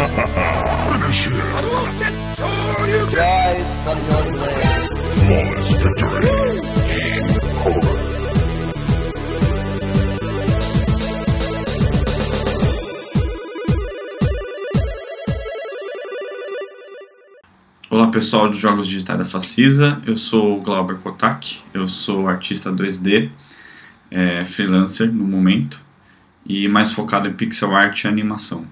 Finish him. Try some your way. Flawless victory. Game over. Olá pessoal dos Jogos Digitais da Facisa, eu sou o Glauber Kotak, eu sou artista 2D, freelancer no momento e mais focado em pixel art e animação.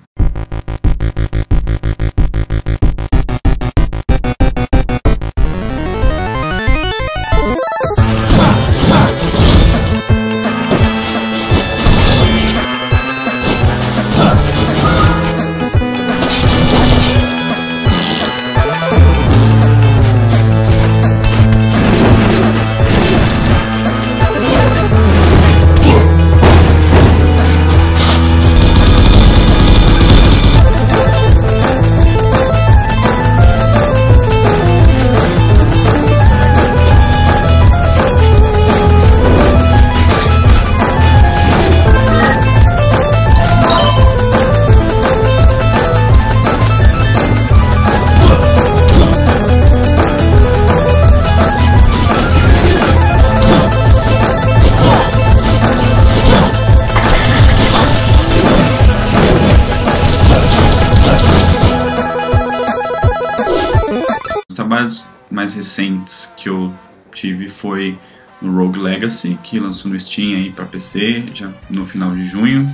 Os trabalhos mais recentes que eu tive foi no Rogue Legacy, que lançou no Steam aí para PC já no final de junho.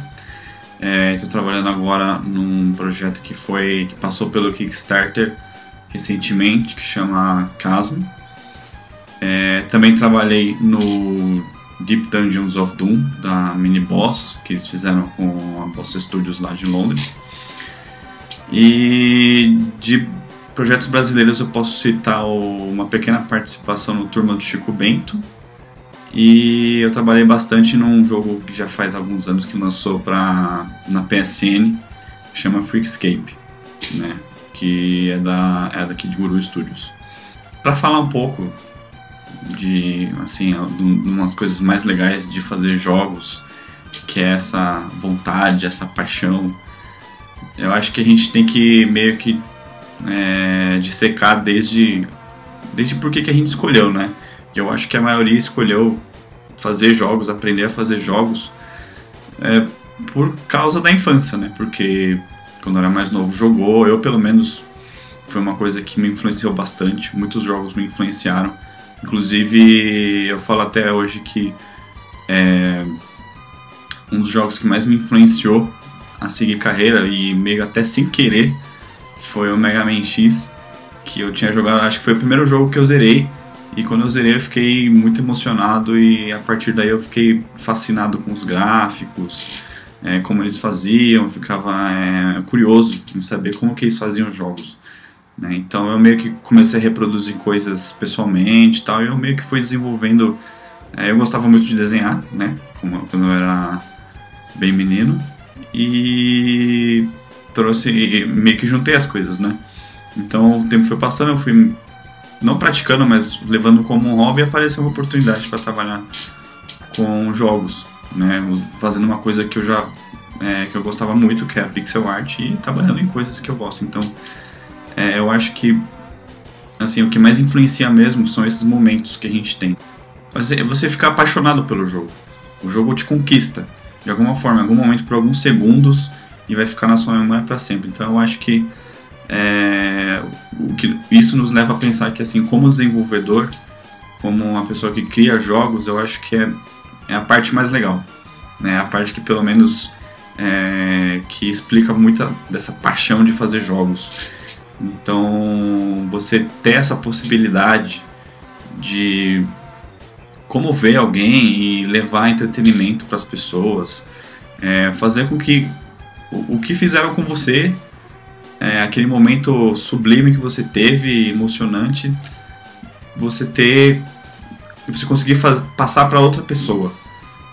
Estou trabalhando agora num projeto que passou pelo Kickstarter recentemente, que chama Chasm. Também trabalhei no Deep Dungeons of Doom, da Mini Boss, que eles fizeram com a Boss Studios lá de Londres. E de projetos brasileiros eu posso citar uma pequena participação no Turma do Chico Bento, e eu trabalhei bastante num jogo que já faz alguns anos que lançou na PSN, que chama Freakscape, né, que é daqui de Guru Studios. Para falar um pouco de umas coisas mais legais de fazer jogos, que é essa vontade, essa paixão, eu acho que a gente tem que meio que dissecar desde por que a gente escolheu, né? Eu acho que a maioria escolheu fazer jogos, aprender a fazer jogos por causa da infância, né? Porque quando eu era mais novo jogou, eu pelo menos, foi uma coisa que me influenciou bastante, muitos jogos me influenciaram, inclusive eu falo até hoje que um dos jogos que mais me influenciou a seguir carreira, e meio até sem querer, foi o Mega Man X, que eu tinha jogado, acho que foi o primeiro jogo que eu zerei, e quando eu zerei eu fiquei muito emocionado, e a partir daí eu fiquei fascinado com os gráficos, como eles faziam, eu ficava curioso em saber como que eles faziam os jogos, né? Então eu meio que comecei a reproduzir coisas pessoalmente e tal, e eu meio que fui desenvolvendo, eu gostava muito de desenhar, né, quando eu era bem menino, e meio que juntei as coisas, né? Então o tempo foi passando, eu fui não praticando, mas levando como um hobby, e apareceu uma oportunidade para trabalhar com jogos, né? Fazendo uma coisa que eu gostava muito, que é a pixel art, e trabalhando em coisas que eu gosto. Então eu acho que assim, o que mais influencia mesmo são esses momentos que a gente tem. Você ficar apaixonado pelo jogo. O jogo te conquista de alguma forma, em algum momento, por alguns segundos, e vai ficar na sua memória para sempre. Então eu acho que isso nos leva a pensar que, assim, como desenvolvedor, como uma pessoa que cria jogos, eu acho que é a parte mais legal, né? A parte que pelo menos que explica muita dessa paixão de fazer jogos. Então você ter essa possibilidade de comover alguém e levar entretenimento para as pessoas, fazer com que o que fizeram com você, aquele momento sublime que você teve, emocionante, você conseguir passar para outra pessoa,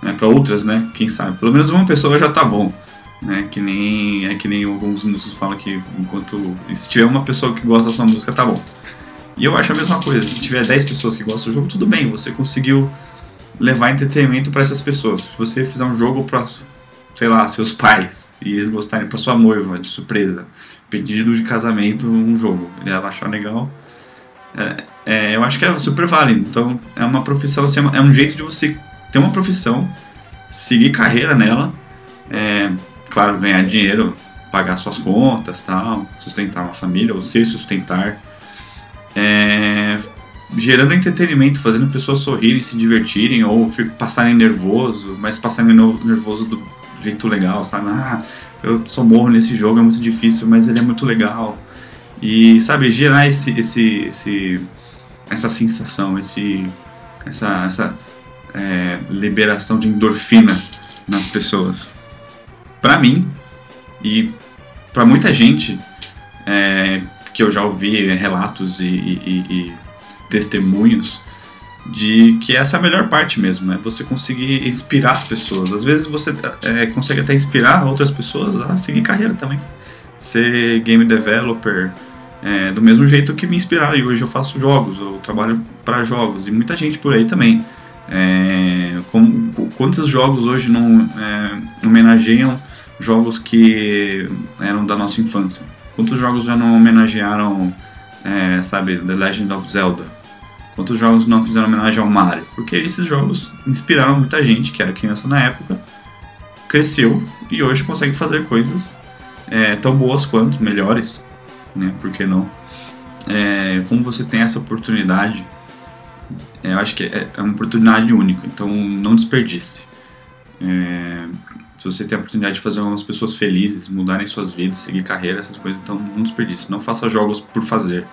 né, para outras, né, quem sabe, pelo menos uma pessoa já tá bom, né, que nem alguns músicos falam que se tiver uma pessoa que gosta da sua música, tá bom. E eu acho a mesma coisa, se tiver 10 pessoas que gostam do jogo, tudo bem, você conseguiu levar entretenimento para essas pessoas. Se você fizer um jogo sei lá, seus pais e eles gostarem pra sua noiva, de surpresa, pedido de casamento, um jogo, e ela achar legal, eu acho que é super válido. Então é uma profissão, assim, é um jeito de você ter uma profissão, seguir carreira nela, claro, ganhar dinheiro, pagar suas contas, tal, sustentar uma família, ou se sustentar, gerando entretenimento, fazendo pessoas sorrirem, se divertirem, ou passarem nervoso, mas passarem nervoso do jeito legal, sabe? Eu só morro nesse jogo, é muito difícil, mas ele é muito legal. E, sabe, gerar essa sensação, essa liberação de endorfina nas pessoas. Pra mim, e pra muita gente, que eu já ouvi relatos e testemunhos de que essa é a melhor parte mesmo, é você conseguir inspirar as pessoas. Às vezes você consegue até inspirar outras pessoas a seguir carreira também, ser game developer, do mesmo jeito que me inspiraram, e hoje eu faço jogos, eu trabalho para jogos, e muita gente por aí também. Quantos jogos hoje não homenageiam jogos que eram da nossa infância? Quantos jogos já não homenagearam, sabe, The Legend of Zelda? Quantos jogos não fizeram homenagem ao Mario? Porque esses jogos inspiraram muita gente que era criança na época, cresceu e hoje consegue fazer coisas tão boas quanto, melhores, né? Por que não? Como você tem essa oportunidade, eu acho que é uma oportunidade única, então não desperdice. Se você tem a oportunidade de fazer algumas pessoas felizes, mudarem suas vidas, seguir carreira, essas coisas, então não desperdice. Não faça jogos por fazer,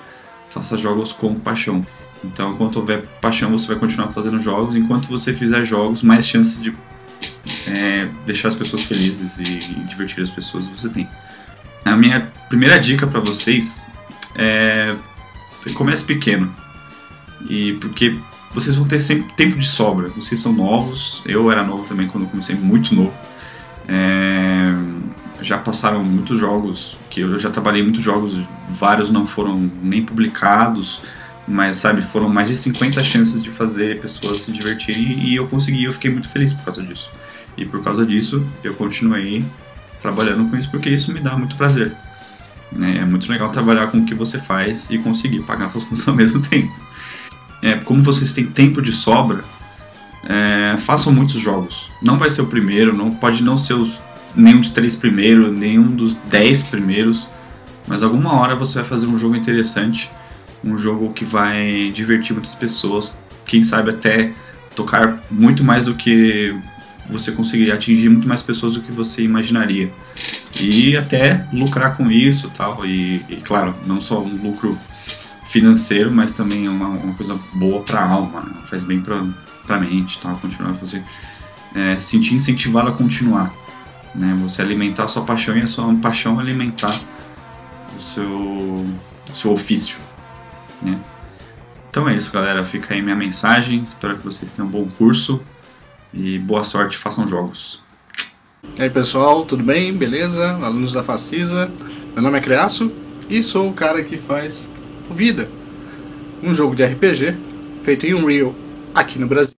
faça jogos com paixão. Então, enquanto houver paixão, você vai continuar fazendo jogos. Enquanto você fizer jogos, mais chances de deixar as pessoas felizes e divertir as pessoas você tem. A minha primeira dica para vocês comece pequeno. E porque vocês vão ter sempre tempo de sobra. Vocês são novos. Eu era novo também quando eu comecei, muito novo. Já passaram muitos jogos, que eu já trabalhei em muitos jogos, vários não foram nem publicados, mas, sabe, foram mais de 50 chances de fazer pessoas se divertirem, e eu consegui, eu fiquei muito feliz por causa disso. E por causa disso, eu continuei trabalhando com isso, porque isso me dá muito prazer. É muito legal trabalhar com o que você faz e conseguir pagar suas contas ao mesmo tempo. Como vocês têm tempo de sobra, façam muitos jogos. Não vai ser o primeiro, pode não ser nenhum dos 3 primeiros, nenhum dos 10 primeiros, mas alguma hora você vai fazer um jogo interessante, um jogo que vai divertir muitas pessoas, quem sabe até tocar muito mais do que você conseguiria, atingir muito mais pessoas do que você imaginaria, e até lucrar com isso, tal, e claro, não só um lucro financeiro, mas também uma coisa boa para a alma, né? Faz bem para a mente, tal, continuar, você sentir incentivado a continuar, né? Você alimentar a sua paixão e a sua paixão alimentar o seu ofício, né? Então é isso, galera, fica aí minha mensagem, espero que vocês tenham um bom curso e boa sorte, façam jogos. E aí pessoal, tudo bem? Beleza? Alunos da Facisa, meu nome é Creaço e sou o cara que faz o Vida, um jogo de RPG feito em Unreal aqui no Brasil.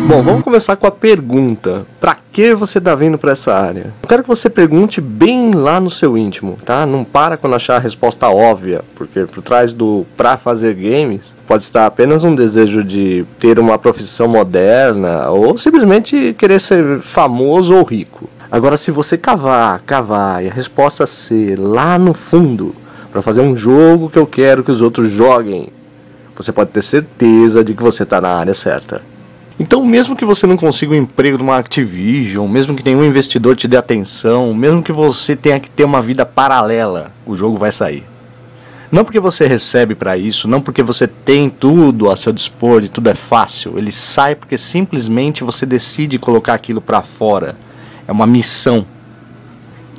Bom, vamos começar com a pergunta. Pra que você tá vindo pra essa área? Eu quero que você pergunte bem lá no seu íntimo, tá? Não para quando achar a resposta óbvia, porque por trás do pra fazer games pode estar apenas um desejo de ter uma profissão moderna ou simplesmente querer ser famoso ou rico. Agora, se você cavar e a resposta ser lá no fundo, pra fazer um jogo que eu quero que os outros joguem, você pode ter certeza de que você tá na área certa. Então, mesmo que você não consiga um emprego numa Activision, mesmo que nenhum investidor te dê atenção, mesmo que você tenha que ter uma vida paralela, o jogo vai sair. Não porque você recebe pra isso, não porque você tem tudo a seu dispor e tudo é fácil. Ele sai porque simplesmente você decide colocar aquilo pra fora. É uma missão.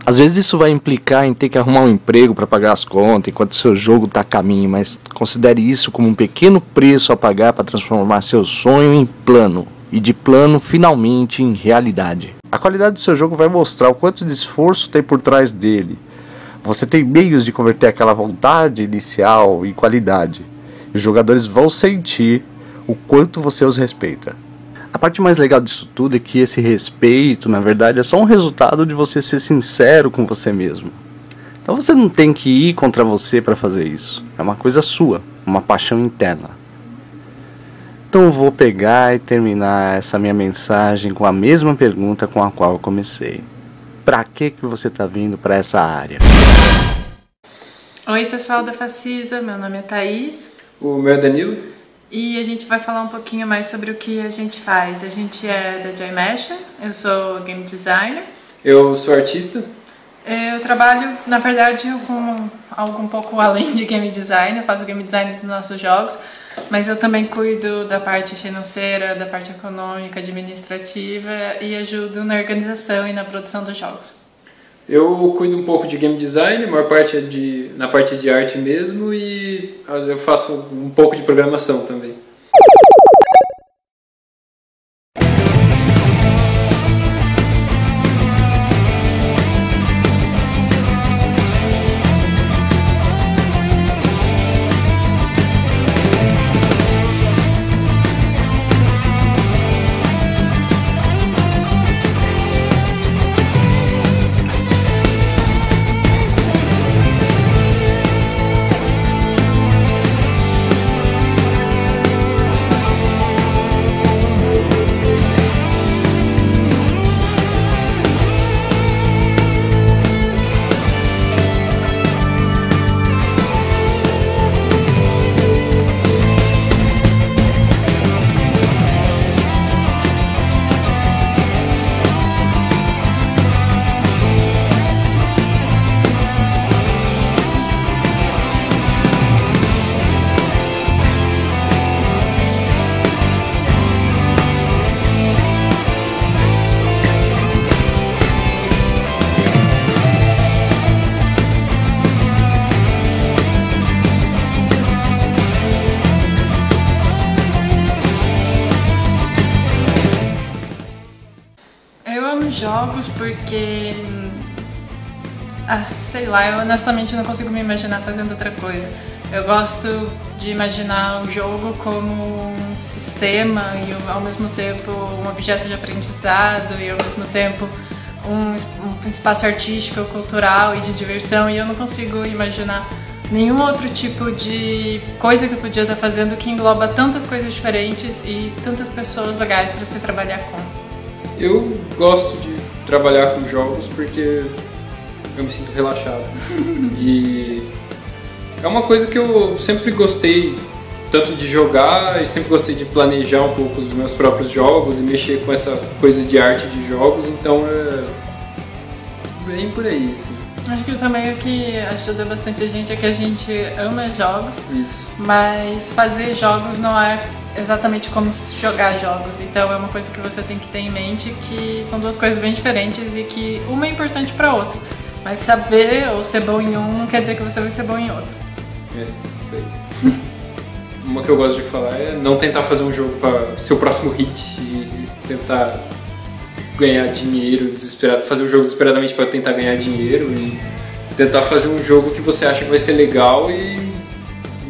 Às vezes isso vai implicar em ter que arrumar um emprego para pagar as contas enquanto o seu jogo está a caminho, mas considere isso como um pequeno preço a pagar para transformar seu sonho em plano, e de plano finalmente em realidade. A qualidade do seu jogo vai mostrar o quanto de esforço tem por trás dele. Você tem meios de converter aquela vontade inicial em qualidade. E os jogadores vão sentir o quanto você os respeita. A parte mais legal disso tudo é que esse respeito, na verdade, é só um resultado de você ser sincero com você mesmo. Então você não tem que ir contra você para fazer isso. É uma coisa sua, uma paixão interna. Então eu vou pegar e terminar essa minha mensagem com a mesma pergunta com a qual eu comecei. Pra que você tá vindo para essa área? Oi pessoal da Facisa, meu nome é Thaís. O meu é Danilo. E a gente vai falar um pouquinho mais sobre o que a gente faz. A gente é da Joymesh, eu sou game designer. Eu sou artista. Eu trabalho, na verdade, com algo um pouco além de game design. Eu faço game design dos nossos jogos, mas eu também cuido da parte financeira, da parte econômica, administrativa e ajudo na organização e na produção dos jogos. Eu cuido um pouco de game design, a maior parte é na parte de arte mesmo, e eu faço um pouco de programação também. Jogos porque, sei lá, eu honestamente não consigo me imaginar fazendo outra coisa. Eu gosto de imaginar o jogo como um sistema e ao mesmo tempo um objeto de aprendizado e ao mesmo tempo um espaço artístico, cultural e de diversão, e eu não consigo imaginar nenhum outro tipo de coisa que eu podia estar fazendo que engloba tantas coisas diferentes e tantas pessoas legais para se trabalhar com. Eu gosto de trabalhar com jogos porque eu me sinto relaxado. E é uma coisa que eu sempre gostei tanto de jogar e sempre gostei de planejar um pouco os meus próprios jogos e mexer com essa coisa de arte de jogos, então é bem por aí, assim. Acho que também o que ajuda bastante a gente é que a gente ama jogos. Isso. Mas fazer jogos não é exatamente como jogar jogos, então é uma coisa que você tem que ter em mente, que são duas coisas bem diferentes e que uma é importante para outra, mas saber ou ser bom em um não quer dizer que você vai ser bom em outro. Uma que eu gosto de falar é não tentar fazer um jogo para ser o próximo hit e tentar ganhar dinheiro desesperado, fazer um jogo desesperadamente para tentar ganhar dinheiro, e tentar fazer um jogo que você acha que vai ser legal e,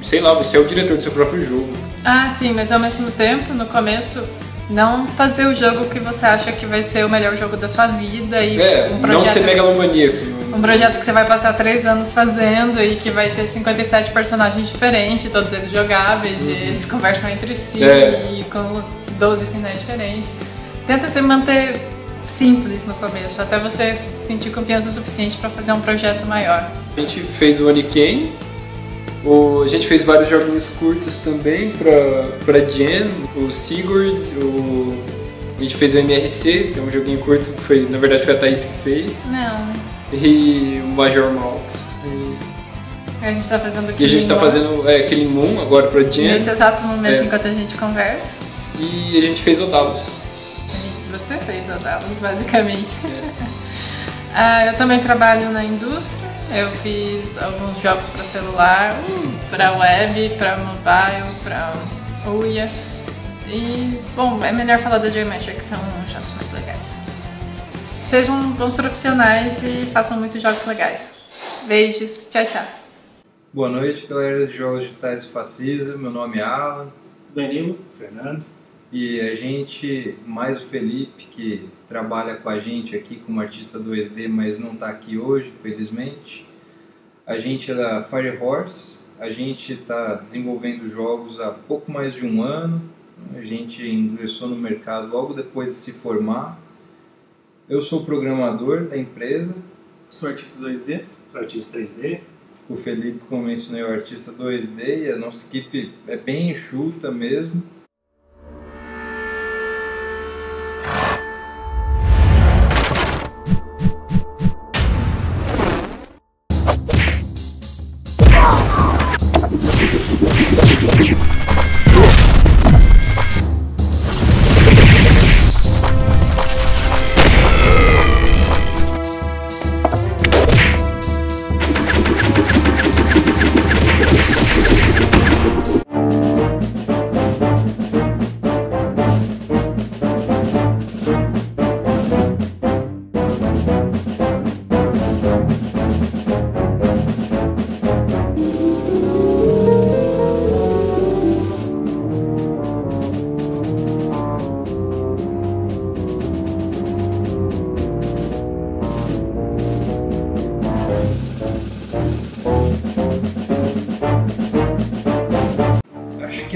sei lá, você é o diretor do seu próprio jogo. Ah, sim, mas ao mesmo tempo, no começo, Não fazer o jogo que você acha que vai ser o melhor jogo da sua vida e um projeto, não ser megalomaníaco. Um projeto que você vai passar 3 anos fazendo e que vai ter 57 personagens diferentes, todos eles jogáveis, e eles conversam entre si e com 12 finais diferentes. Tenta se manter simples no começo, até você sentir confiança o suficiente para fazer um projeto maior. A gente fez o Oniken, a gente fez vários joguinhos curtos também pra Jam, o Sigurd, a gente fez o MRC, que é um joguinho curto, que na verdade foi a Thaís que fez. Não. E o Major Malks. A gente tá fazendo aquele. E a gente tá fazendo Killing Moon agora pra Jam. Nesse exato momento enquanto a gente conversa. E a gente fez Odalos. Você fez Odalos, basicamente. Eu também trabalho na indústria. Eu fiz alguns jogos para celular, para web, para mobile, para Ouya. E, bom, é melhor falar da Geometry, que são jogos mais legais. Sejam bons profissionais e façam muitos jogos legais. Beijos, tchau, tchau. Boa noite, galera de Jogos Digitais do Facisa. Meu nome é Alan. Danilo. Fernando. E a gente, mais o Felipe, que trabalha com a gente aqui como artista 2D, mas não está aqui hoje, felizmente. A gente é da Fire Horse, a gente está desenvolvendo jogos há pouco mais de um ano. A gente ingressou no mercado logo depois de se formar. Eu sou programador da empresa. Sou artista 2D, sou artista 3D. O Felipe, como mencionei, é o artista 2D e a nossa equipe é bem enxuta mesmo.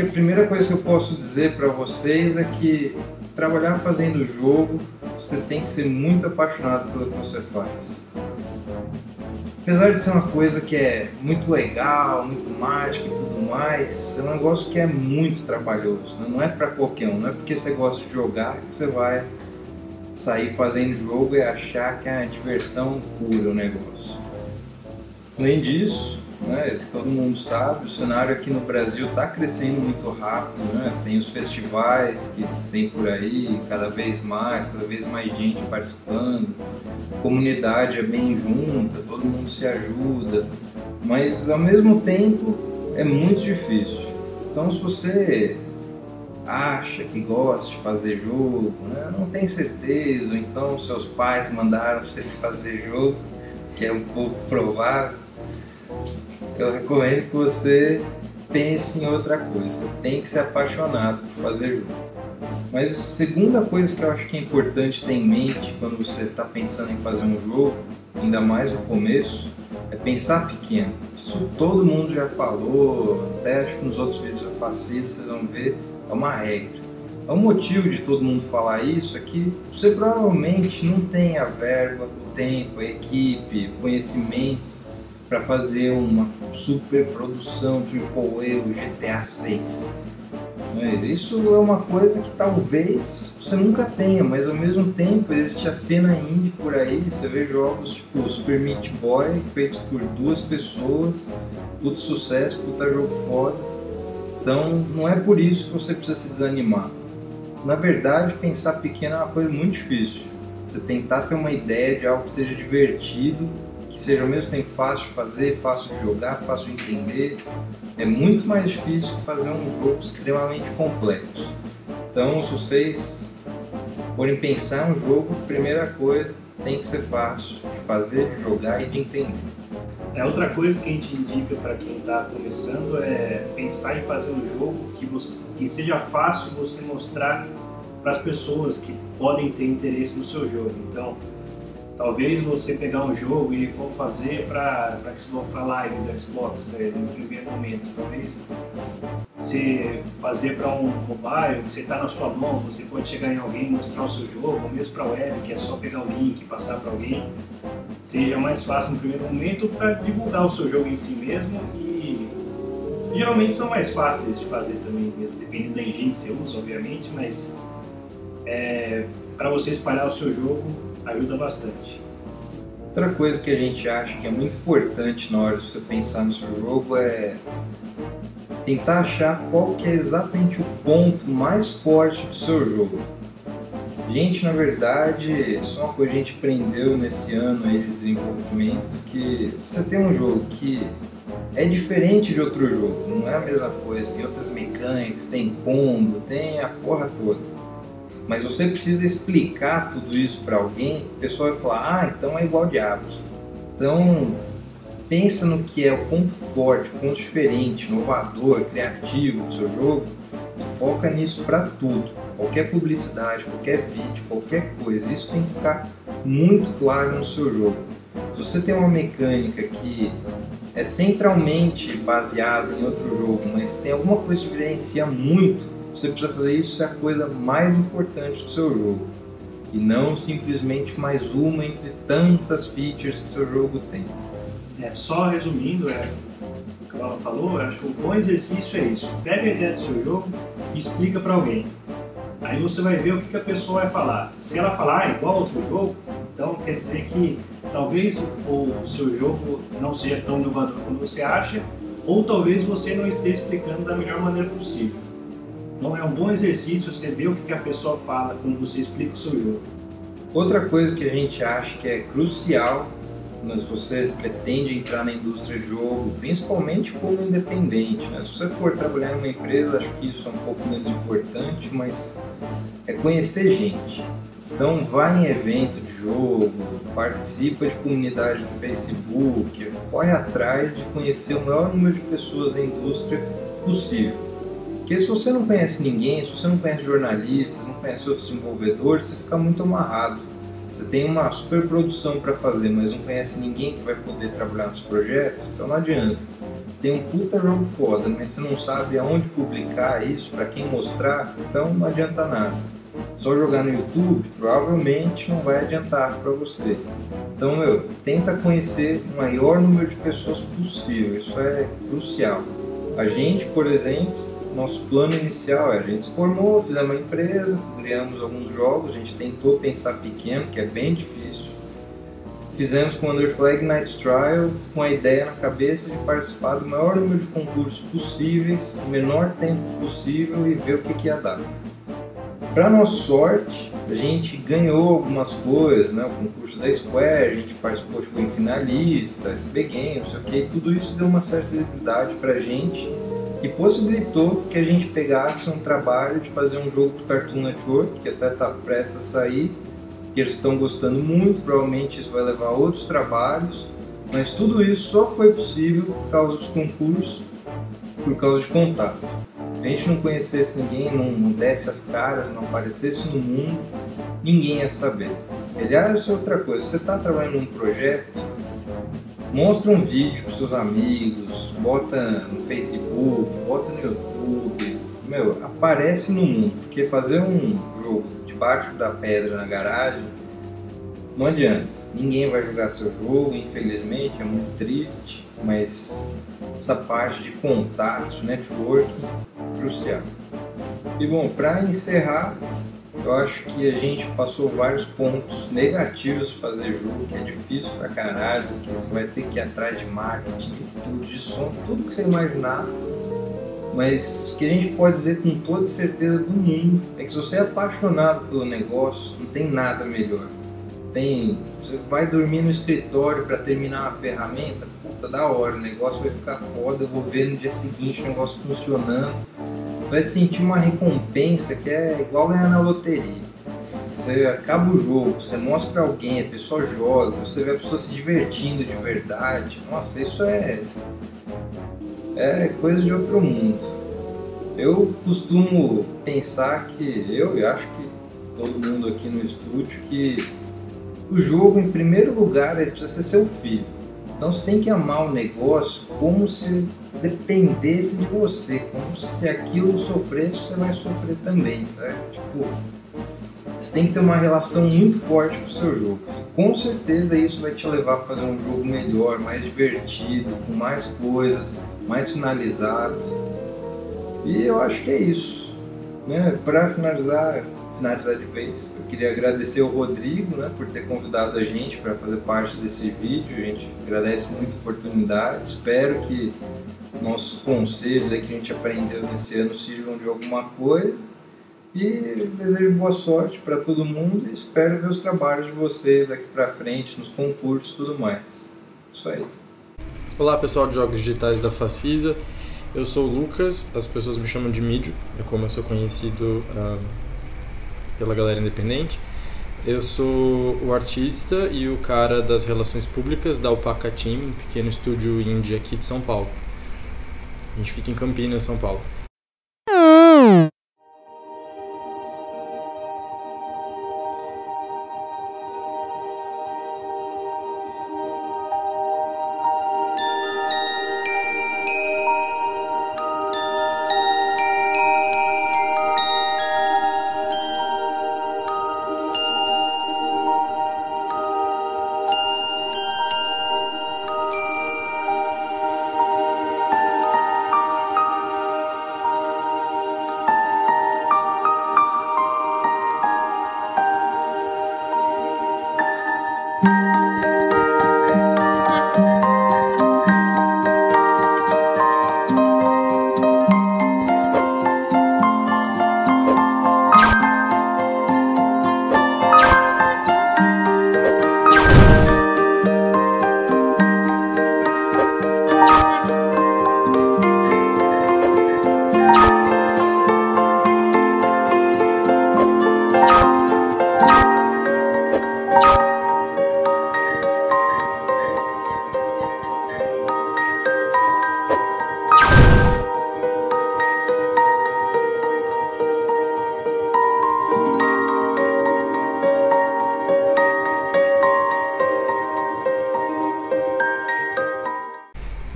A primeira coisa que eu posso dizer para vocês é que trabalhar fazendo jogo, você tem que ser muito apaixonado pelo que você faz. Apesar de ser uma coisa que é muito legal, muito mágica e tudo mais, é um negócio que é muito trabalhoso, né? Não é para qualquer um, não é porque você gosta de jogar que você vai sair fazendo jogo e achar que é a diversão pura o negócio. Além disso, né, todo mundo sabe, o cenário aqui no Brasil está crescendo muito rápido, né? Tem os festivais que tem por aí, cada vez mais gente participando, a comunidade é bem junta, todo mundo se ajuda, mas ao mesmo tempo é muito difícil. Então se você acha que gosta de fazer jogo, né, não tem certeza, ou então seus pais mandaram você fazer jogo, que é um pouco provável, eu recomendo que você pense em outra coisa. Você tem que ser apaixonado por fazer jogo. Mas a segunda coisa que eu acho que é importante ter em mente quando você está pensando em fazer um jogo, ainda mais no começo, é pensar pequeno. Isso todo mundo já falou, até acho que nos outros vídeos eu faço isso, vocês vão ver, é uma regra. O motivo de todo mundo falar isso é que você provavelmente não tem a verba, o tempo, a equipe, o conhecimento para fazer uma super produção AAA do GTA 6. Mas isso é uma coisa que talvez você nunca tenha, mas ao mesmo tempo existe a cena indie por aí, você vê jogos tipo Super Meat Boy, feitos por 2 pessoas, puto sucesso, puta jogo foda. Então não é por isso que você precisa se desanimar. Na verdade, pensar pequeno é uma coisa muito difícil. Você tentar ter uma ideia de algo que seja divertido, que seja ao mesmo tempo fácil de fazer, fácil de jogar, fácil de entender, é muito mais difícil que fazer um jogo extremamente complexo. Então, se vocês forem pensar em um jogo, primeira coisa, tem que ser fácil de fazer, de jogar e de entender. Outra coisa que a gente indica para quem está começando é pensar em fazer um jogo que seja fácil você mostrar para as pessoas que podem ter interesse no seu jogo. Então, talvez você pegar um jogo e for fazer para live do Xbox no primeiro momento. Talvez você fazer para um mobile, você está na sua mão, você pode chegar em alguém e mostrar o seu jogo, ou mesmo para web, que é só pegar o link e passar para alguém. Seja mais fácil no primeiro momento para divulgar o seu jogo em si mesmo, e geralmente são mais fáceis de fazer também, dependendo da engine que você usa, obviamente, mas para você espalhar o seu jogo ajuda bastante. Outra coisa que a gente acha que é muito importante na hora de você pensar no seu jogo é tentar achar qual que é exatamente o ponto mais forte do seu jogo. Gente, na verdade, isso é uma coisa que a gente aprendeu nesse ano aí de desenvolvimento, que você tem um jogo que é diferente de outro jogo, não é a mesma coisa, tem outras mecânicas, tem combo, tem a porra toda. Mas você precisa explicar tudo isso para alguém, o pessoal vai falar, ah, então é igual Diablos. Então, pensa no que é o ponto forte, o ponto diferente, inovador, criativo do seu jogo e foca nisso para tudo. Qualquer publicidade, qualquer vídeo, qualquer coisa, isso tem que ficar muito claro no seu jogo. Se você tem uma mecânica que é centralmente baseada em outro jogo, mas tem alguma coisa que diferencia muito, você precisa fazer isso, é a coisa mais importante do seu jogo. E não simplesmente mais uma entre tantas features que seu jogo tem. Só resumindo, o que ela falou, eu acho que o bom exercício é isso. Pega a ideia do seu jogo e explica para alguém. Aí você vai ver o que a pessoa vai falar. Se ela falar igual a outro jogo, então quer dizer que talvez o seu jogo não seja tão inovador quanto você acha, ou talvez você não esteja explicando da melhor maneira possível. Então é um bom exercício você ver o que a pessoa fala quando você explica o seu jogo. Outra coisa que a gente acha que é crucial se você pretende entrar na indústria de jogo, principalmente como independente, né? Se você for trabalhar em uma empresa, acho que isso é um pouco menos importante, mas é conhecer gente. Então vai em evento de jogo, participa de comunidade no Facebook, corre atrás de conhecer o maior número de pessoas da indústria possível. Porque se você não conhece ninguém, se você não conhece jornalistas, não conhece outros desenvolvedores, você fica muito amarrado. Você tem uma super produção para fazer, mas não conhece ninguém que vai poder trabalhar nos projetos, então não adianta. Você tem um puta jogo foda, mas você não sabe aonde publicar isso, para quem mostrar, então não adianta nada. Só jogar no YouTube provavelmente não vai adiantar para você. Então, tenta conhecer o maior número de pessoas possível, isso é crucial. A gente, por exemplo, nosso plano inicial a gente se formou, fizemos uma empresa, criamos alguns jogos, a gente tentou pensar pequeno, que é bem difícil. Fizemos com Under Flag Night's Trial com a ideia na cabeça de participar do maior número de concursos possíveis, no menor tempo possível e ver o que ia dar. Para nossa sorte, a gente ganhou algumas coisas, né? O concurso da Square, a gente participou, ficou em finalista, SB Games, não sei o que, tudo isso deu uma certa visibilidade para a gente, que possibilitou que a gente pegasse um trabalho de fazer um jogo do Cartoon Network, que até está prestes a sair, que eles estão gostando muito, provavelmente isso vai levar a outros trabalhos, mas tudo isso só foi possível por causa dos concursos, por causa de contato. Se a gente não conhecesse ninguém, não desse as caras, não aparecesse no mundo, ninguém ia saber. Aliás, isso é outra coisa, você está trabalhando num projeto, mostra um vídeo com seus amigos, bota no Facebook, bota no YouTube, aparece no mundo, porque fazer um jogo debaixo da pedra na garagem não adianta, ninguém vai jogar seu jogo, infelizmente, é muito triste, mas essa parte de contatos, networking, é crucial. E bom, para encerrar, eu acho que a gente passou vários pontos negativos de fazer jogo, que é difícil pra caralho, que você vai ter que ir atrás de marketing, de tudo, de som, tudo que você imaginar. Mas o que a gente pode dizer com toda certeza do mundo é que se você é apaixonado pelo negócio, não tem nada melhor. Você vai dormir no escritório para terminar uma ferramenta, puta, da hora, o negócio vai ficar foda, eu vou ver no dia seguinte o negócio funcionando. Você vai sentir uma recompensa que é igual ganhar na loteria. Você acaba o jogo, você mostra pra alguém, a pessoa joga, você vê a pessoa se divertindo de verdade. Nossa, isso é coisa de outro mundo. Eu costumo pensar que, eu acho que todo mundo aqui no estúdio, que o jogo, em primeiro lugar, ele precisa ser seu filho. Então você tem que amar o negócio como se dependesse de você, como se aquilo sofresse, você vai sofrer também, sabe? Tipo, você tem que ter uma relação muito forte com o seu jogo. Com certeza isso vai te levar a fazer um jogo melhor, mais divertido, com mais coisas, mais finalizado. E eu acho que é isso, né? Para finalizar de vez, eu queria agradecer ao Rodrigo, né, por ter convidado a gente para fazer parte desse vídeo. A gente agradece muito a oportunidade. Espero que nossos conselhos aí que a gente aprendeu nesse ano sirvam de alguma coisa. E desejo boa sorte para todo mundo e espero ver os trabalhos de vocês daqui para frente, nos concursos e tudo mais. Isso aí. Olá pessoal de Jogos Digitais da Facisa, eu sou o Lucas, as pessoas me chamam de Mídio, é como eu sou conhecido pela galera independente. Eu sou o artista e o cara das relações públicas da Alpaca Team, um pequeno estúdio indie aqui de São Paulo. A gente fica em Campinas, São Paulo.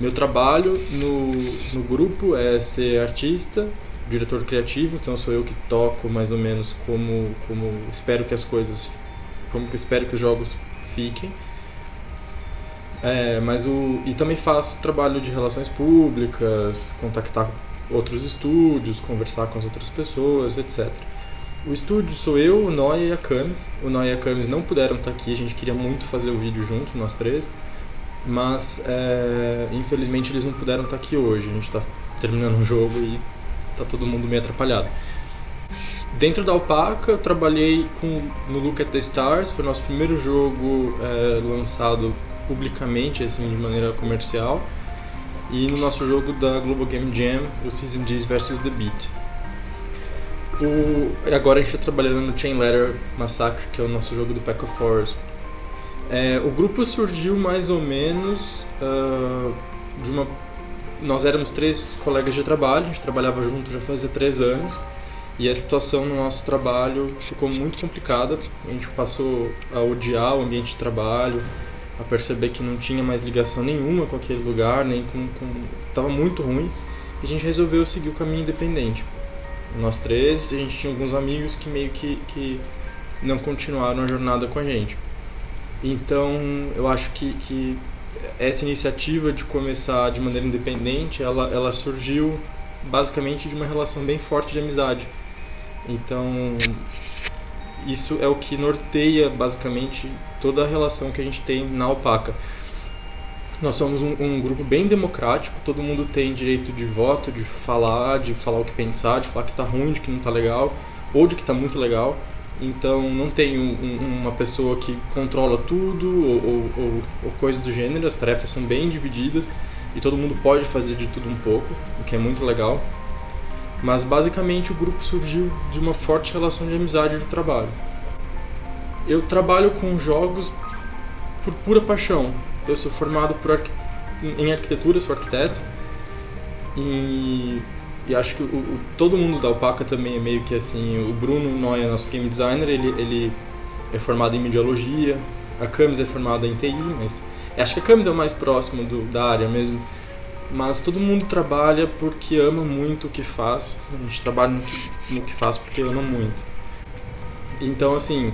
Meu trabalho no grupo é ser artista, diretor criativo, então sou eu que toco mais ou menos como espero que as coisas, como que eu espero que os jogos fiquem. E também faço trabalho de relações públicas, contactar outros estúdios, conversar com as outras pessoas, etc. O estúdio sou eu, o Noia e a Camis. O Noia e a Camis não puderam estar aqui, a gente queria muito fazer o vídeo junto, nós três. Mas, infelizmente, eles não puderam estar aqui hoje. A gente está terminando um jogo e está todo mundo meio atrapalhado. Dentro da Alpaca, eu trabalhei no Look at the Stars. Foi o nosso primeiro jogo lançado publicamente, assim, de maneira comercial. E no nosso jogo da Global Game Jam, o Season Ds vs The Beat. Agora a gente está trabalhando no Chain Letter Massacre, que é o nosso jogo do Pack of Horrors. O grupo surgiu mais ou menos nós éramos 3 colegas de trabalho, a gente trabalhava junto já fazia 3 anos e a situação no nosso trabalho ficou muito complicada. A gente passou a odiar o ambiente de trabalho, a perceber que não tinha mais ligação nenhuma com aquele lugar, nem estava muito ruim, e a gente resolveu seguir o caminho independente. Nós 3, a gente tinha alguns amigos que meio que não continuaram a jornada com a gente. Então, eu acho que essa iniciativa de começar de maneira independente, ela surgiu basicamente de uma relação bem forte de amizade. Então, isso é o que norteia basicamente toda a relação que a gente tem na Alpaca. Nós somos um grupo bem democrático, todo mundo tem direito de voto, de falar o que pensar, de falar que tá ruim, de que não tá legal, ou de que tá muito legal. Então não tem uma pessoa que controla tudo ou coisa do gênero, as tarefas são bem divididas e todo mundo pode fazer de tudo um pouco, o que é muito legal. Mas basicamente o grupo surgiu de uma forte relação de amizade e de trabalho. Eu trabalho com jogos por pura paixão. Eu sou formado em arquitetura, sou arquiteto, e E acho que todo mundo da Alpaca também é meio que assim. O Bruno Noia, nosso game designer, ele é formado em mediologia. A Camis é formada em TI, mas acho que a Camis é o mais próximo da área mesmo. Mas todo mundo trabalha porque ama muito o que faz. A gente trabalha no que faz porque ama muito. Então, assim,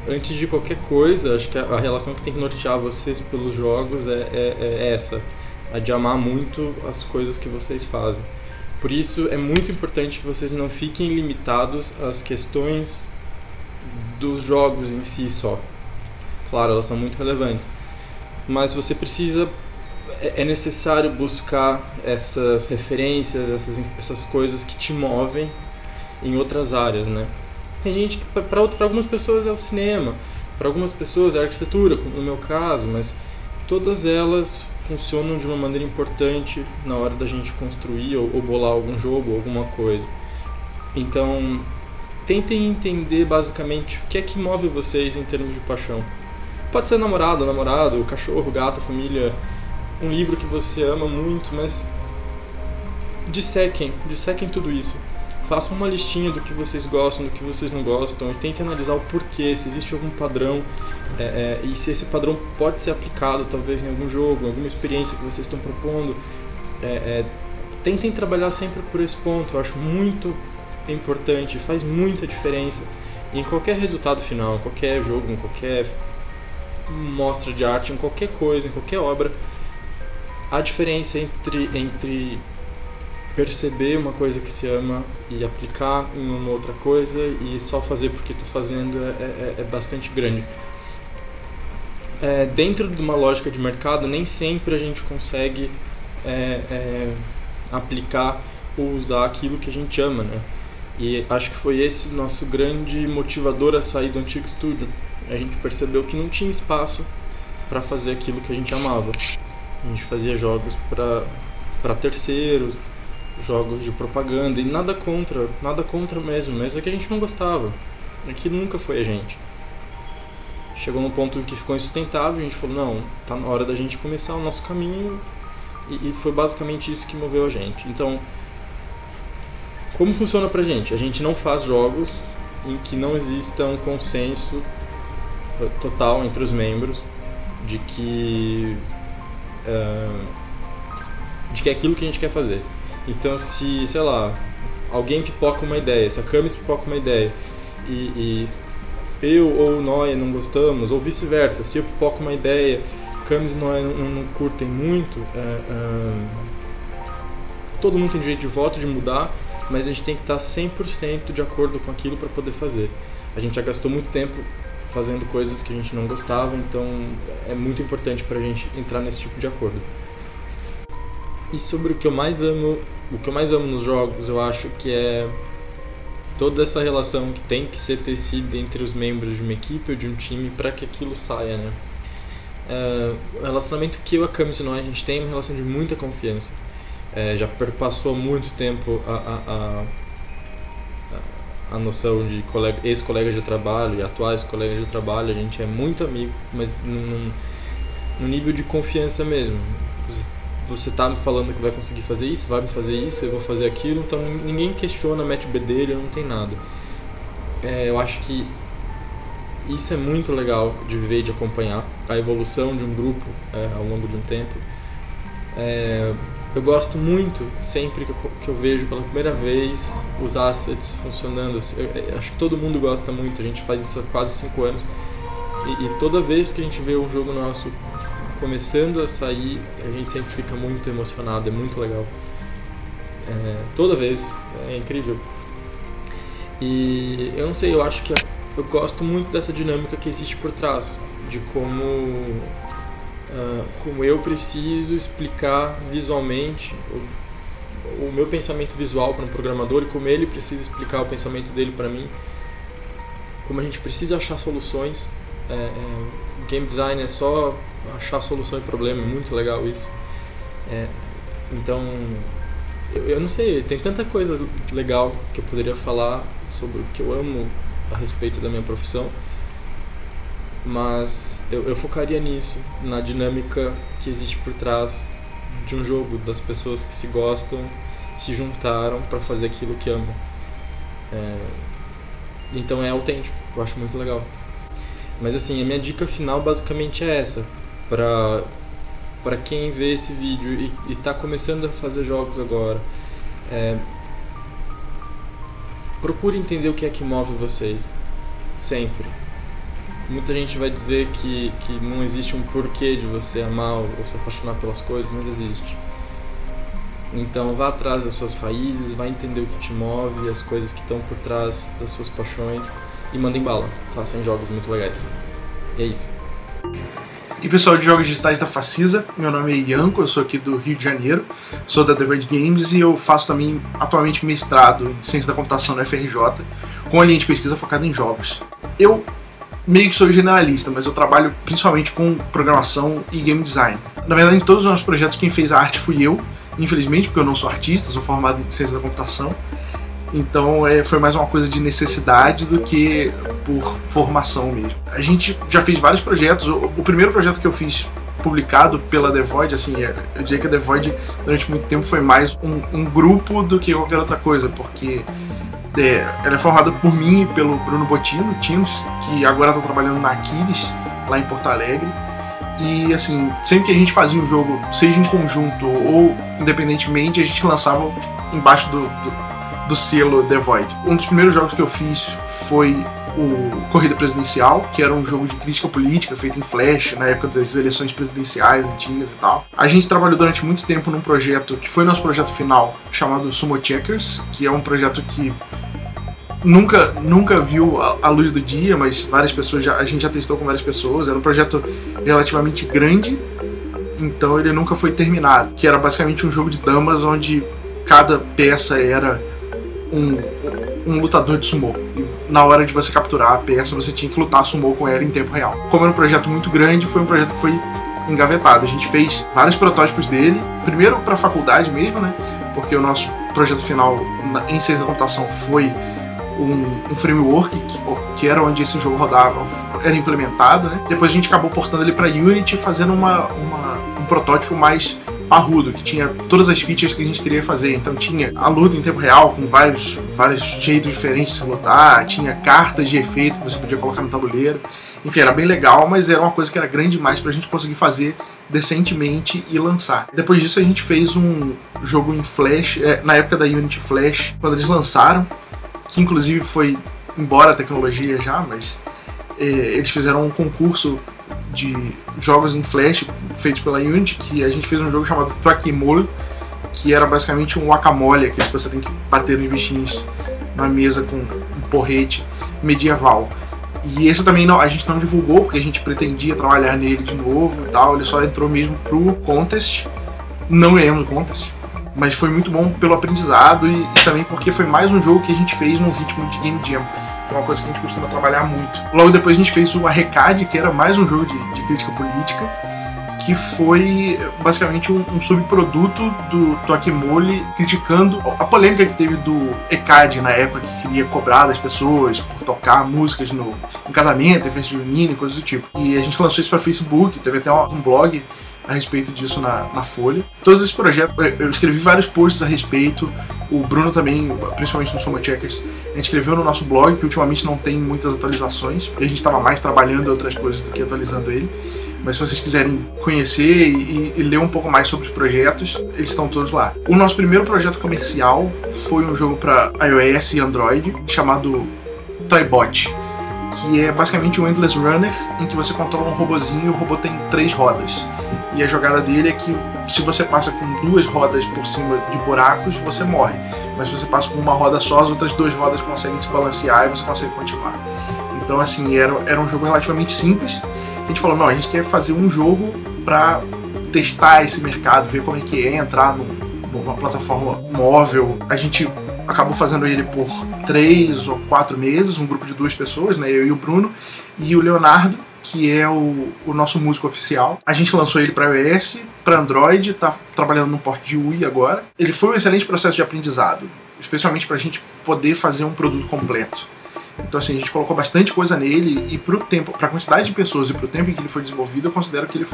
antes de qualquer coisa, acho que a relação que tem que nortear vocês pelos jogos é essa. A de amar muito as coisas que vocês fazem. Por isso, é muito importante que vocês não fiquem limitados às questões dos jogos em si só. Claro, elas são muito relevantes. Mas você precisa... É necessário buscar essas referências, essas coisas que te movem em outras áreas, né? Tem gente que, para algumas pessoas é o cinema, para algumas pessoas é a arquitetura, no meu caso, mas todas elas funcionam de uma maneira importante na hora da gente construir ou bolar algum jogo, alguma coisa. Então, tentem entender basicamente o que é que move vocês em termos de paixão. Pode ser namorado, cachorro, gato, família, um livro que você ama muito, mas dissequem tudo isso. Façam uma listinha do que vocês gostam, do que vocês não gostam, e tentem analisar o porquê, se existe algum padrão, e se esse padrão pode ser aplicado talvez em algum jogo, em alguma experiência que vocês estão propondo. Tentem trabalhar sempre por esse ponto, eu acho muito importante, faz muita diferença em qualquer resultado final, em qualquer jogo, em qualquer mostra de arte, em qualquer coisa, em qualquer obra. A diferença entre perceber uma coisa que se ama e aplicar em uma outra coisa e só fazer porque está fazendo é bastante grande. Dentro de uma lógica de mercado, nem sempre a gente consegue aplicar ou usar aquilo que a gente ama, né? E acho que foi esse o nosso grande motivador a sair do antigo estúdio. A gente percebeu que não tinha espaço para fazer aquilo que a gente amava. A gente fazia jogos para terceiros, jogos de propaganda, e nada contra mesmo, mas é que a gente não gostava. Aquilo nunca foi a gente. Chegou num ponto que ficou insustentável, a gente falou, não, tá na hora da gente começar o nosso caminho, e foi basicamente isso que moveu a gente. Então, como funciona pra gente? A gente não faz jogos em que não exista um consenso total entre os membros de que é aquilo que a gente quer fazer. Então, se, sei lá, alguém pipoca uma ideia, se a Camis pipoca uma ideia e eu ou o Noia não gostamos, ou vice-versa, se eu pipoco uma ideia, Camis e Noia não curtem muito, todo mundo tem direito de voto, de mudar, mas a gente tem que estar 100% de acordo com aquilo para poder fazer. A gente já gastou muito tempo fazendo coisas que a gente não gostava, então é muito importante pra gente entrar nesse tipo de acordo. E sobre o que eu mais amo nos jogos, eu acho que é toda essa relação que tem que ser tecida entre os membros de uma equipe ou de um time para que aquilo saia, né? O relacionamento que eu e a Camis e nós, a gente tem uma relação de muita confiança. Já perpassou muito tempo a noção de ex-colegas de trabalho e atuais colegas de trabalho. A gente é muito amigo, mas no nível de confiança mesmo. Você tá me falando que vai conseguir fazer isso, vai me fazer isso, eu vou fazer aquilo, então ninguém questiona, mete o bedelho, não tem nada. Eu acho que isso é muito legal de ver e de acompanhar a evolução de um grupo ao longo de um tempo. Eu gosto muito, sempre que eu vejo pela primeira vez os assets funcionando. Eu acho que todo mundo gosta muito, a gente faz isso há quase 5 anos. E toda vez que a gente vê um jogo nosso começando a sair, a gente sempre fica muito emocionado, é muito legal. Toda vez, é incrível. E eu não sei, eu acho que eu gosto muito dessa dinâmica que existe por trás, de como eu preciso explicar visualmente o meu pensamento visual para um programador e como ele precisa explicar o pensamento dele para mim, como a gente precisa achar soluções. Game design é só achar solução e problema, é muito legal isso. Então, eu não sei, tem tanta coisa legal que eu poderia falar sobre o que eu amo a respeito da minha profissão, mas eu focaria nisso, na dinâmica que existe por trás de um jogo, das pessoas que se gostam se juntaram para fazer aquilo que amam. Então é autêntico, eu acho muito legal. Mas assim, a minha dica final basicamente é essa, para quem vê esse vídeo e tá começando a fazer jogos agora. Procure entender o que é que move vocês, sempre. Muita gente vai dizer que não existe um porquê de você amar ou se apaixonar pelas coisas, mas existe. Então vá atrás das suas raízes, vá entender o que te move, as coisas que estão por trás das suas paixões e mandem bala, façam jogos muito legais. E é isso. E pessoal de jogos digitais da Facisa, meu nome é Ianco, eu sou aqui do Rio de Janeiro, sou da The Void Games e eu faço também atualmente mestrado em Ciência da Computação na FRJ, com a linha de pesquisa focada em jogos. Eu meio que sou generalista, mas eu trabalho principalmente com programação e game design. Na verdade, em todos os nossos projetos quem fez a arte fui eu, infelizmente, porque eu não sou artista, sou formado em Ciência da Computação. Então foi mais uma coisa de necessidade do que por formação mesmo. A gente já fez vários projetos. O primeiro projeto que eu fiz publicado pela The Void, assim, eu diria que a The Void durante muito tempo foi mais um grupo do que qualquer outra coisa, porque ela é formada por mim e pelo Bruno Bottino, que agora está trabalhando na Aquiles, lá em Porto Alegre. E assim, sempre que a gente fazia um jogo, seja em conjunto ou independentemente, a gente lançava embaixo do selo The Void. Um dos primeiros jogos que eu fiz foi o Corrida Presidencial, que era um jogo de crítica política feito em Flash, na época das eleições presidenciais antigas e tal. A gente trabalhou durante muito tempo num projeto que foi nosso projeto final, chamado Sumo Checkers, que é um projeto que nunca viu a luz do dia, mas várias pessoas a gente já testou com várias pessoas. Era um projeto relativamente grande, então ele nunca foi terminado, que era basicamente um jogo de damas onde cada peça era um lutador de sumô. E na hora de você capturar a peça, você tinha que lutar sumô com ela em tempo real. Como era um projeto muito grande, foi um projeto que foi engavetado. A gente fez vários protótipos dele, primeiro para a faculdade mesmo, né? Porque o nosso projeto final em Ciência da Computação foi um framework que era onde esse jogo rodava, era implementado, né? Depois a gente acabou portando ele para Unity, fazendo um protótipo mais parrudo, que tinha todas as features que a gente queria fazer. Então tinha a luta em tempo real, com vários jeitos diferentes de se lutar, tinha cartas de efeito que você podia colocar no tabuleiro. Enfim, era bem legal, mas era uma coisa que era grande demais pra gente conseguir fazer decentemente e lançar. Depois disso a gente fez um jogo em Flash, na época da Unity Flash, quando eles lançaram, que inclusive foi embora a tecnologia já, mas eles fizeram um concurso de jogos em Flash feitos pela Unity, que a gente fez um jogo chamado Traquimole, que era basicamente um guacamole, que você tem que bater nos bichinhos na mesa com um porrete medieval. E esse também a gente não divulgou, porque a gente pretendia trabalhar nele de novo e tal, ele só entrou mesmo pro Contest, não ganhamos o Contest, mas foi muito bom pelo aprendizado e também porque foi mais um jogo que a gente fez num ritmo de Game Jam, que é uma coisa que a gente costuma trabalhar muito. Logo depois a gente fez o Arrecade, que era mais um jogo de crítica política, que foi basicamente um subproduto do Traquimole, criticando a polêmica que teve do ECAD na época, que queria cobrar das pessoas por tocar músicas em casamento, em festa junina e coisas do tipo. E a gente lançou isso para Facebook, teve até um blog a respeito disso na Folha. Todos esses projetos, eu escrevi vários posts a respeito, o Bruno também, principalmente no Sumo Checkers, a gente escreveu no nosso blog, que ultimamente não tem muitas atualizações, porque a gente estava mais trabalhando em outras coisas do que atualizando ele. Mas se vocês quiserem conhecer e ler um pouco mais sobre os projetos, eles estão todos lá. O nosso primeiro projeto comercial foi um jogo para iOS e Android, chamado Toybot, que é basicamente um Endless Runner, em que você controla um robozinho e o robô tem 3 rodas. E a jogada dele é que se você passa com 2 rodas por cima de buracos, você morre. Mas se você passa com uma roda só, as outras 2 rodas conseguem se balancear e você consegue continuar. Então assim, era um jogo relativamente simples. A gente falou, não, a gente quer fazer um jogo para testar esse mercado, ver como é que é entrar numa plataforma móvel. A gente acabou fazendo ele por 3 ou 4 meses, um grupo de 2 pessoas, né, eu e o Bruno, e o Leonardo, que é o nosso músico oficial. A gente lançou ele para iOS, para Android, tá trabalhando no porte de UI agora. Ele foi um excelente processo de aprendizado, especialmente para a gente poder fazer um produto completo. Então assim, a gente colocou bastante coisa nele e para a quantidade de pessoas e para o tempo em que ele foi desenvolvido, eu considero que ele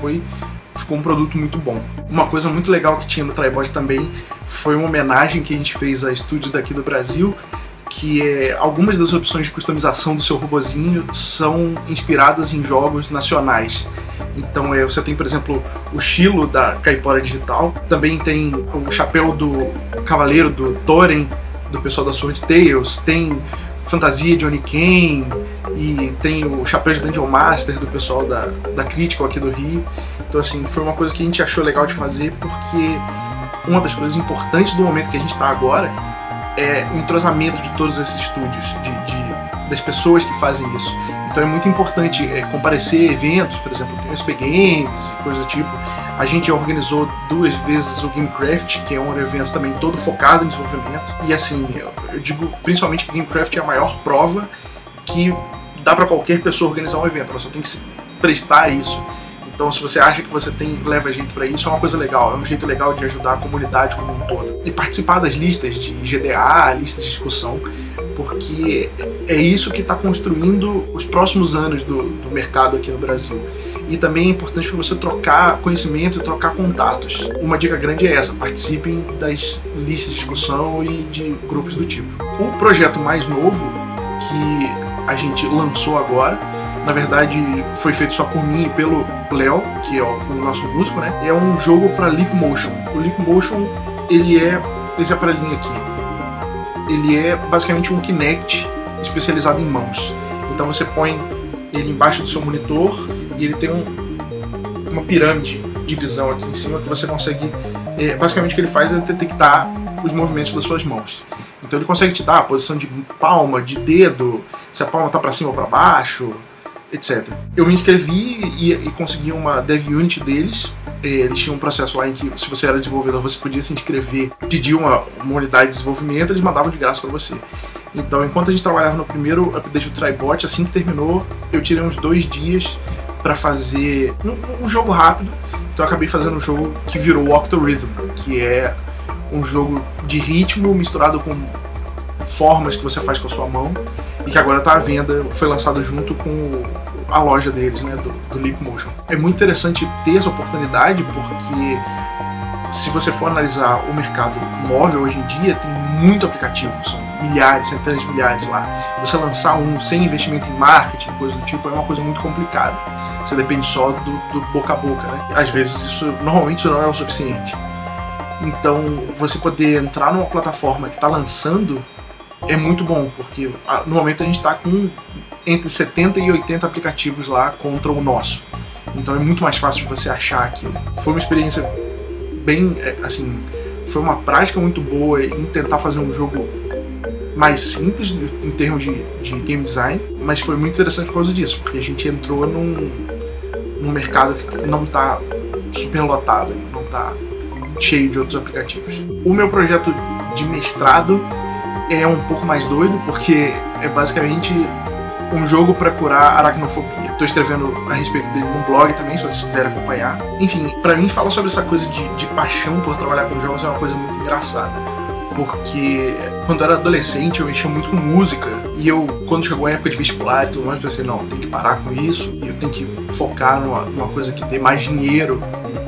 ficou ficou um produto muito bom. Uma coisa muito legal que tinha no Tribot também foi uma homenagem que a gente fez a estúdios daqui do Brasil, que algumas das opções de customização do seu robozinho são inspiradas em jogos nacionais. Então você tem, por exemplo, o Chilo da Caipora Digital, também tem o chapéu do Cavaleiro do Thorin, do pessoal da Sword Tales, tem fantasia de Oniken e tem o chapéu de Dungeon Master do pessoal da Critical aqui do Rio. Então assim, foi uma coisa que a gente achou legal de fazer, porque uma das coisas importantes do momento que a gente está agora é o entrosamento de todos esses estúdios, das pessoas que fazem isso. Então é muito importante comparecer a eventos, por exemplo, tem o SP Games e coisa do tipo. A gente já organizou 2 vezes o Gamecraft, que é um evento também todo focado em desenvolvimento. E assim, eu digo principalmente que o Gamecraft é a maior prova que dá para qualquer pessoa organizar um evento, ela só tem que se prestar a isso. Então, se você acha que você leva jeito para isso, é uma coisa legal, é um jeito legal de ajudar a comunidade como um todo. E participar das listas de GDA, listas de discussão, porque é isso que está construindo os próximos anos do mercado aqui no Brasil. E também é importante para você trocar conhecimento e trocar contatos. Uma dica grande é essa: participem das listas de discussão e de grupos do tipo. O projeto mais novo que a gente lançou agora, na verdade foi feito só por mim e pelo Léo, que é o nosso músico, né? É um jogo para Leapmotion. O Leapmotion, esse aparelhinho aqui, ele é basicamente um Kinect especializado em mãos. Então você põe ele embaixo do seu monitor e ele tem uma pirâmide de visão aqui em cima que você consegue... basicamente o que ele faz é detectar os movimentos das suas mãos. Então ele consegue te dar a posição de palma, de dedo, se a palma está para cima ou para baixo, etc. Eu me inscrevi e consegui uma Dev Unit deles. Eles tinham um processo lá em que, se você era desenvolvedor, você podia se inscrever, pedir uma unidade de desenvolvimento, eles mandavam de graça para você. Então, enquanto a gente trabalhava no primeiro update do Tribot, assim que terminou, eu tirei uns 2 dias para fazer um jogo rápido. Então eu acabei fazendo um jogo que virou o Octorhythm, que é um jogo de ritmo misturado com formas que você faz com a sua mão, e que agora está à venda, foi lançado junto com a loja deles, né, do Leapmotion. É muito interessante ter essa oportunidade, porque se você for analisar o mercado móvel hoje em dia, tem muito aplicativo, são milhares, centenas de milhares lá. Você lançar um sem investimento em marketing, coisa do tipo, é uma coisa muito complicada. Você depende só do boca a boca, né? Às vezes normalmente isso não é o suficiente. Então, você poder entrar numa plataforma que está lançando é muito bom, porque no momento a gente está com entre 70 e 80 aplicativos lá contra o nosso. Então é muito mais fácil você achar aquilo. Foi uma experiência bem, assim, foi uma prática muito boa em tentar fazer um jogo mais simples em termos de game design, mas foi muito interessante por causa disso, porque a gente entrou num mercado que não está superlotado, não está cheio de outros aplicativos. O meu projeto de mestrado é um pouco mais doido, porque é basicamente um jogo para curar aracnofobia. Estou escrevendo a respeito dele num blog também, se vocês quiserem acompanhar. Enfim, para mim falar sobre essa coisa de paixão por trabalhar com jogos é uma coisa muito engraçada, porque quando eu era adolescente eu mexia muito com música, e quando chegou a época de vestibular e tudo mais, eu pensei, não, eu tenho que parar com isso, e eu tenho que focar numa coisa que dê mais dinheiro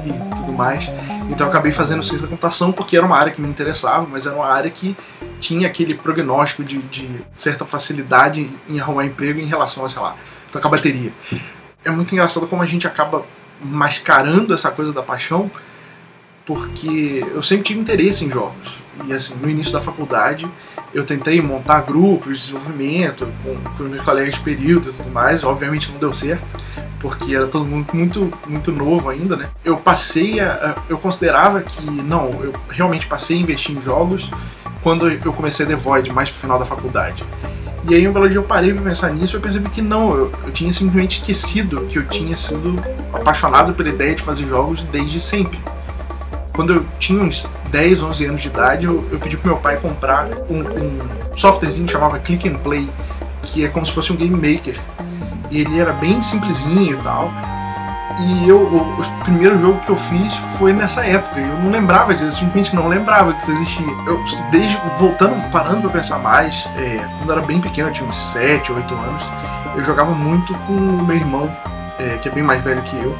e tudo mais. Então eu acabei fazendo ciência da computação porque era uma área que me interessava, mas era uma área que tinha aquele prognóstico de certa facilidade em arrumar emprego em relação a, sei lá, tocar bateria. É muito engraçado como a gente acaba mascarando essa coisa da paixão, porque eu sempre tive interesse em jogos. E assim, no início da faculdade, eu tentei montar grupos de desenvolvimento com meus colegas de período e tudo mais. Obviamente não deu certo, porque era todo mundo muito novo ainda, né? Eu considerava que, não, eu realmente passei a investir em jogos quando eu comecei a The Void, mais pro final da faculdade. E aí um belo dia eu parei pra pensar nisso e eu percebi que não, eu tinha simplesmente esquecido que eu tinha sido apaixonado pela ideia de fazer jogos desde sempre. Quando eu tinha uns 10, 11 anos de idade, eu pedi pro meu pai comprar um softwarezinho que chamava Click and Play, que é como se fosse um game maker. E ele era bem simplesinho e tal. E o primeiro jogo que eu fiz foi nessa época. Eu não lembrava disso, eu simplesmente não lembrava que isso existia. Eu, parando pra pensar mais, quando eu era bem pequeno, eu tinha uns 7, 8 anos, eu jogava muito com o meu irmão, que é bem mais velho que eu.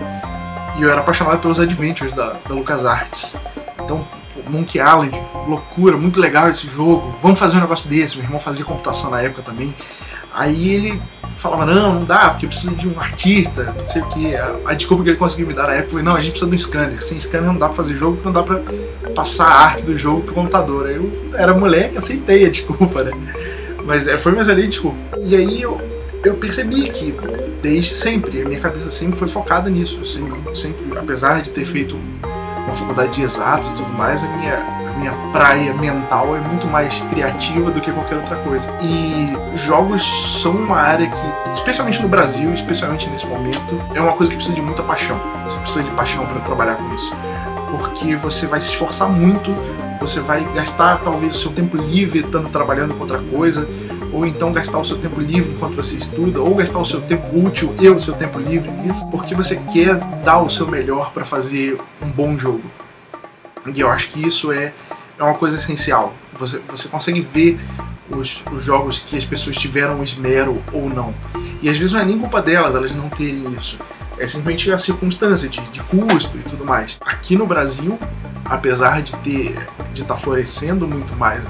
E eu era apaixonado pelos Adventures da LucasArts. Então, Monkey Island, loucura, muito legal esse jogo, vamos fazer um negócio desse. Meu irmão fazia computação na época também. Aí ele falava, não dá, porque precisa de um artista, não sei o que. A desculpa que ele conseguiu me dar na época foi, não, a gente precisa de um scanner. Sem scanner não dá pra fazer jogo, porque não dá pra passar a arte do jogo pro computador. Aí eu era moleque, aceitei a desculpa, né? Mas foi uma excelente desculpa. E aí eu percebi que, desde sempre, a minha cabeça sempre foi focada nisso. Eu sempre, apesar de ter feito uma faculdade de exatos e tudo mais, a minha praia mental é muito mais criativa do que qualquer outra coisa. E jogos são uma área que, especialmente no Brasil, especialmente nesse momento, é uma coisa que precisa de muita paixão. Você precisa de paixão para trabalhar com isso. Porque você vai se esforçar muito, você vai gastar talvez o seu tempo livre estando trabalhando com outra coisa, ou então gastar o seu tempo livre enquanto você estuda, ou gastar o seu tempo útil e o seu tempo livre nisso, porque você quer dar o seu melhor para fazer um bom jogo. E eu acho que isso é uma coisa essencial. Você consegue ver os jogos que as pessoas tiveram esmero ou não. E às vezes não é nem culpa delas, elas não terem isso. É simplesmente a circunstância de custo e tudo mais. Aqui no Brasil, apesar de estar florescendo muito mais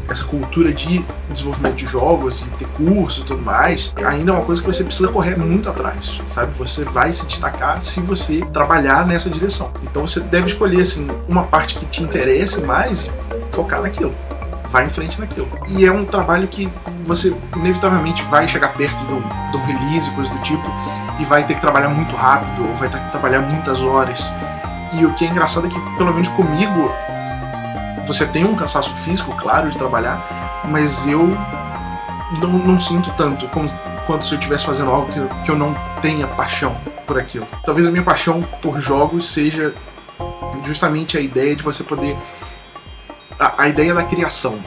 essa cultura de desenvolvimento de jogos, de ter cursos e tudo mais, ainda é uma coisa que você precisa correr muito atrás, sabe? Você vai se destacar se você trabalhar nessa direção. Então você deve escolher, assim, uma parte que te interesse mais e focar naquilo. Vai em frente naquilo. E é um trabalho que você inevitavelmente vai chegar perto do release, coisa do tipo, e vai ter que trabalhar muito rápido, ou vai ter que trabalhar muitas horas. E o que é engraçado é que, pelo menos comigo, você tem um cansaço físico, claro, de trabalhar, mas eu não sinto tanto quanto se eu estivesse fazendo algo que eu não tenha paixão por aquilo. Talvez a minha paixão por jogos seja justamente a ideia de você poder... A ideia da criação.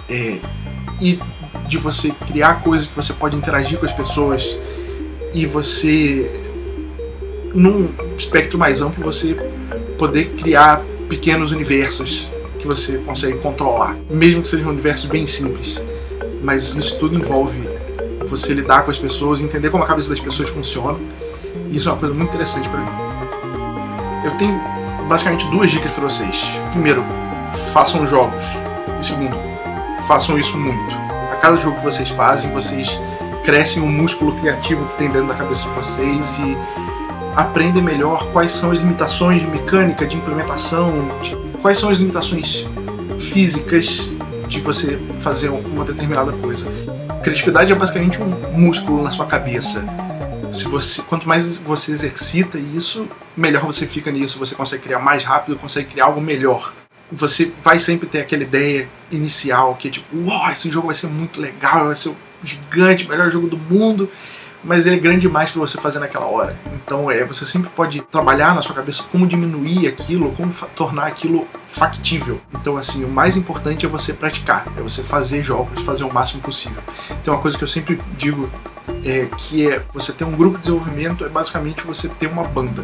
E de você criar coisas que você pode interagir com as pessoas e você, num espectro mais amplo, você poder criar pequenos universos que você consegue controlar, mesmo que sejam universos bem simples, mas isso tudo envolve você lidar com as pessoas, entender como a cabeça das pessoas funciona, e isso é uma coisa muito interessante para mim. Eu tenho basicamente 2 dicas para vocês. Primeiro, façam jogos, e segundo, façam isso muito. A cada jogo que vocês fazem, vocês crescem um músculo criativo que tem dentro da cabeça de vocês e aprendem melhor quais são as limitações de mecânica, de implementação, quais são as limitações físicas de você fazer uma determinada coisa. Criatividade é basicamente um músculo na sua cabeça. Quanto mais você exercita isso, melhor você fica nisso, você consegue criar mais rápido, consegue criar algo melhor. Você vai sempre ter aquela ideia inicial que é tipo, uau, esse jogo vai ser muito legal, vai ser o gigante, o melhor jogo do mundo, mas ele é grande demais para você fazer naquela hora. Então você sempre pode trabalhar na sua cabeça como diminuir aquilo, como tornar aquilo factível. Então assim, o mais importante é você praticar, é você fazer jogos, fazer o máximo possível. Então uma coisa que eu sempre digo que você ter um grupo de desenvolvimento é basicamente você ter uma banda.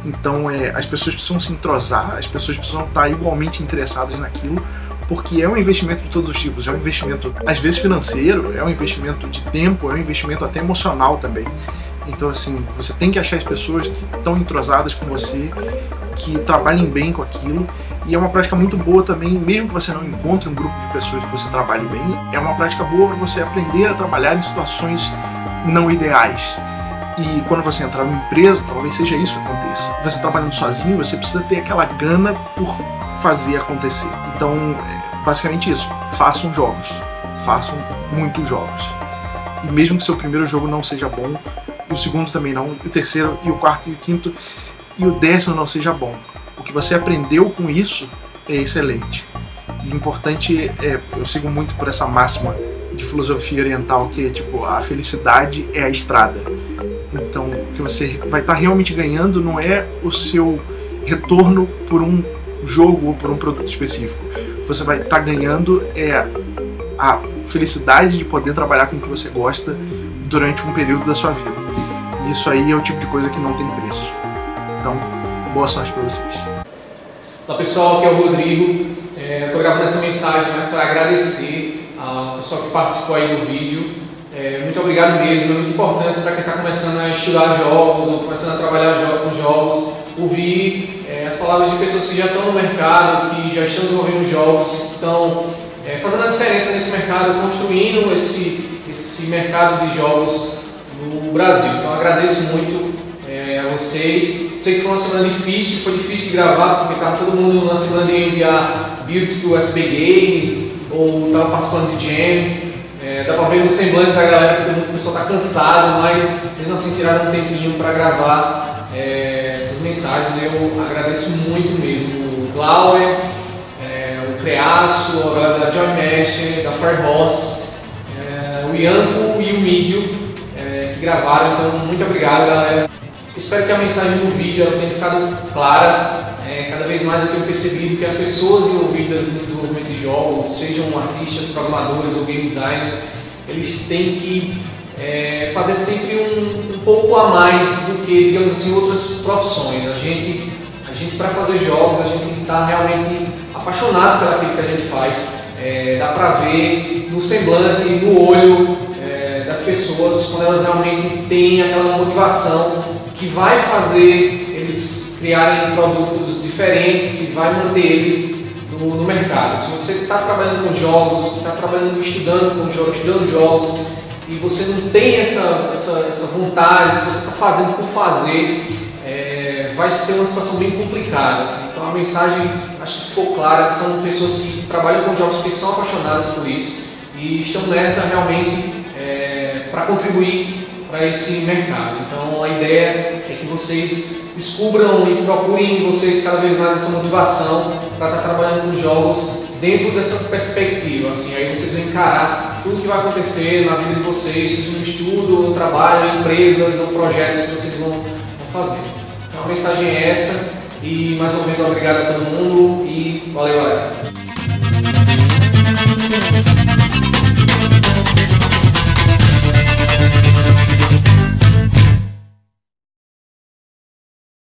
Então as pessoas precisam se entrosar, as pessoas precisam estar igualmente interessadas naquilo, porque é um investimento de todos os tipos, é um investimento às vezes financeiro, é um investimento de tempo, é um investimento até emocional também. Então assim, você tem que achar as pessoas que estão entrosadas com você, que trabalhem bem com aquilo, e é uma prática muito boa também, mesmo que você não encontre um grupo de pessoas que você trabalhe bem, é uma prática boa para você aprender a trabalhar em situações não ideais. E quando você entrar numa empresa, talvez seja isso que aconteça. Você trabalhando sozinho, você precisa ter aquela gana por fazer acontecer. Então, basicamente isso. Façam jogos. Façam muitos jogos. E mesmo que seu primeiro jogo não seja bom, e o segundo também não, e o terceiro, e o quarto, e o quinto, e o 10º não seja bom. O que você aprendeu com isso é excelente. E o importante eu sigo muito por essa máxima de filosofia oriental, que é tipo, a felicidade é a estrada. Então, o que você vai estar realmente ganhando não é o seu retorno por um jogo ou por um produto específico. O que você vai estar ganhando é a felicidade de poder trabalhar com o que você gosta durante um período da sua vida. E isso aí é o tipo de coisa que não tem preço. Então, boa sorte para vocês. Olá pessoal, aqui é o Rodrigo. Estou gravando essa mensagem mais para agradecer ao pessoal que participou aí do vídeo. Muito obrigado mesmo, é muito importante para quem está começando a estudar jogos ou começando a trabalhar com jogos, ouvir as palavras de pessoas que já estão no mercado, que já estão desenvolvendo jogos, que estão fazendo a diferença nesse mercado, construindo esse mercado de jogos no Brasil. Então agradeço muito a vocês. Sei que foi uma semana difícil, foi difícil de gravar, porque estava todo mundo na semana de enviar builds para o SB Games, ou estava participando de jams. Dá pra ver no semblante da galera que o pessoal tá cansado, mas eles assim tiraram um tempinho para gravar essas mensagens. Eu agradeço muito mesmo o Glauber, o Creaço, a galera da Joy Mesh, da Fireboss, o Ianco e o Mídio que gravaram. Então, muito obrigado, galera. Espero que a mensagem do vídeo tenha ficado clara. Cada vez mais eu tenho percebido que as pessoas envolvidas no desenvolvimento de jogos, sejam artistas, programadores ou game designers, eles têm que fazer sempre um pouco a mais do que, digamos assim, outras profissões. A gente para fazer jogos, a gente tem que estar realmente apaixonado por aquilo que a gente faz. Dá pra ver no semblante, no olho das pessoas, quando elas realmente têm aquela motivação que vai fazer eles criarem produtos diferentes e vai manter eles no mercado. Se você está trabalhando com jogos, você está trabalhando, estudando jogos e você não tem essa vontade, se você está fazendo por fazer, vai ser uma situação bem complicada. Assim. Então a mensagem, acho que ficou clara, são pessoas que trabalham com jogos que são apaixonadas por isso e estão nessa realmente para contribuir para esse mercado. Então a ideia é que vocês descubram e procurem em vocês cada vez mais essa motivação para estar trabalhando com jogos dentro dessa perspectiva. Assim, aí vocês vão encarar tudo que vai acontecer na vida de vocês, seja no estudo, no trabalho, empresas ou projetos que vocês vão fazer. Então a mensagem é essa e mais uma vez obrigado a todo mundo e valeu, galera.